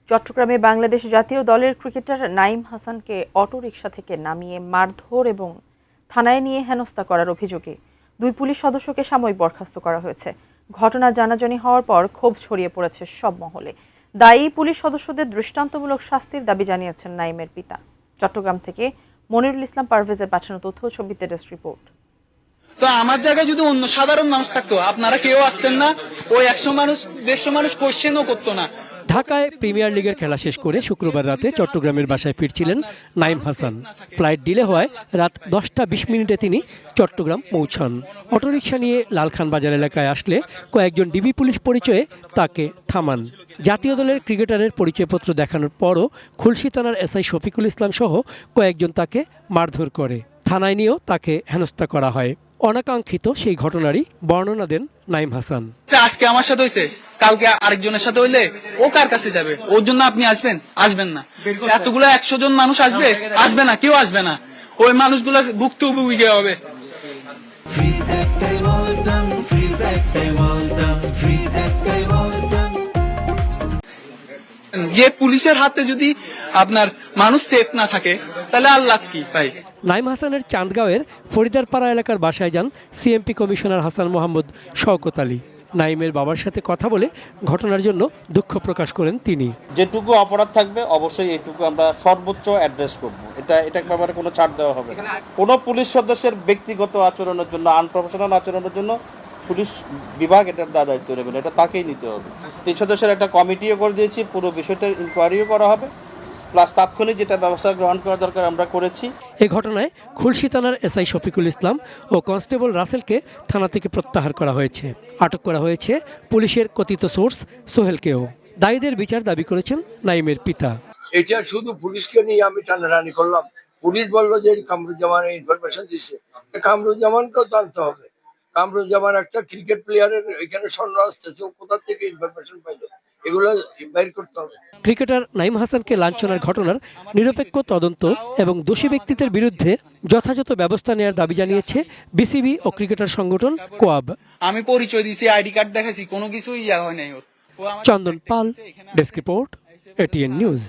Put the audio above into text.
চট্টগ্রামে বাংলাদেশ জাতীয় দলের ক্রিকেটার নাঈম হাসানকে অটোরিকশা থেকে নামিয়ে মারধর এবং থানায় নিয়ে হেনস্থা করার অভিযোগে 2 পুলিশ সদস্যকে সাময়িক বরখাস্ত করা হয়েছে। ঘটনা জানাজানি হওয়ার পর ক্ষোভ ছড়িয়ে পড়েছে সব মহলে। দায়ী পুলিশ সদস্যদের দৃষ্টান্তমূলক শাস্তির দাবি জানিয়েছেন নাঈমের পিতা। চট্টগ্রাম থেকে মনিরুল ইসলাম পারভেজের পাঠানো তথ্য ও ছবিতে ডেস্ক রিপোর্ট। তো আমার জায়গায় যদি অন্য সাধারণ মানুষ থাকতো, আপনারা কেউ আসতেন না, ওই 100 মানুষ 150 মানুষ কোশ্চেনও করতো না। ঢাকায় প্রিমিয়ার লিগের খেলা শেষ করে শুক্রবার রাতে চট্টগ্রামের বাসায় ফিরছিলেন নাঈম হাসান। ফ্লাইট ডিলে হওয়ায় রাত 10টা 20 তিনি চট্টগ্রাম পৌঁছান। অটোরিকশা নিয়ে লালখান বাজার এলাকায় আসলে কয়েকজন ডিবি পুলিশ পরিচয়ে তাকে থামান। জাতীয় দলের ক্রিকেটারের পরিচয়পত্র দেখানোর পরও খুলশী থানার এসআই শফিকুল ইসলাম সহ কয়েকজন তাকে মারধর করে। থানায় নিয়েও তাকে হেনস্থা করা হয়। অনাকাঙ্ক্ষিত সেই ঘটনারই বর্ণনা দেন নাঈম হাসান। আজকে আমার সাথে হয়েছে, কালকে আরেকজনের সাথে হইলে ও কার কাছে যাবে? ওর জন্য আপনি আসবেন না। এতগুলো 100 জন মানুষ আসবে না, কেউ আসবে না। ওই মানুষগুলো ভুক্তভোগী হবে। যে পুলিশের হাতে যদি আপনার মানুষ সেফ না থাকে, তাহলে আল্লাহ কি পাই। নাঈম হাসানের চাঁদগাঁওয়ের ফরিদারপাড়া এলাকার বাসায় যান সিএমপি কমিশনার হাসান মোহাম্মদ শওকত আলী। নাঈমের বাবার সাথে কথা বলে ঘটনার জন্য দুঃখ প্রকাশ করেন তিনি। যেটুকু অপরাধ থাকবে অবশ্যই এইটুকু আমরা সর্বোচ্চ অ্যাড্রেস করব। এটা ব্যাপারে কোনো ছাড় দেওয়া হবে না। কোনো পুলিশ সদস্যের ব্যক্তিগত আচরণের জন্য, আনপ্রফেশনাল আচরণের জন্য পুলিশ বিভাগ এটার দায়িত্ব নেবেন, এটা তাকেই নিতে হবে। 3 সদস্যের একটা কমিটিও করে দিয়েছি, পুরো বিষয়টা ইনকোয়ারিও করা হবে, প্লাস তাৎক্ষণিক যেটা ব্যবস্থা গ্রহণ করা দরকার আমরা করেছি। এই ঘটনায় খুলশী থানার এসআই শফিকুল ইসলাম ও কনস্টেবল রাসেলকে থানা থেকে প্রত্যাহার করা হয়েছে। আটক করা হয়েছে পুলিশের কথিত সোর্স সোহেলকেও। দায়ীদের বিচার দাবি করেছেন নাঈমের পিতা। এটা শুধু পুলিশকে নিয়ে আমি টানাটানি করলাম। পুলিশ বললো যে কামরুজ্জামান ইনফরমেশন দিচ্ছে, কামরুজ্জামানকেও জানতে হবে। কামরুজ্জামান একটা ক্রিকেট প্লেয়ারের এখানে স্বর্ণ আসতেছে, ও কোথা থেকে ইনফরমেশন পাইলো, এগুলো বের করতে হবে। ক্রিকেটার নাঈম হাসানকে লাঞ্ছনার ঘটনার নিরপেক্ষ তদন্ত এবং দোষী ব্যক্তিদের বিরুদ্ধে যথাযথ ব্যবস্থা নেওয়ার দাবি জানিয়েছে বিসিবি ও ক্রিকেটার সংগঠন কোয়াব। আমি পরিচয় দিয়েছি, আইডি কার্ড দেখাইছি, কোনো কিছুই হয় নাই ওর। চন্দন পাল, ডেস্ক রিপোর্ট, এটিএন নিউজ।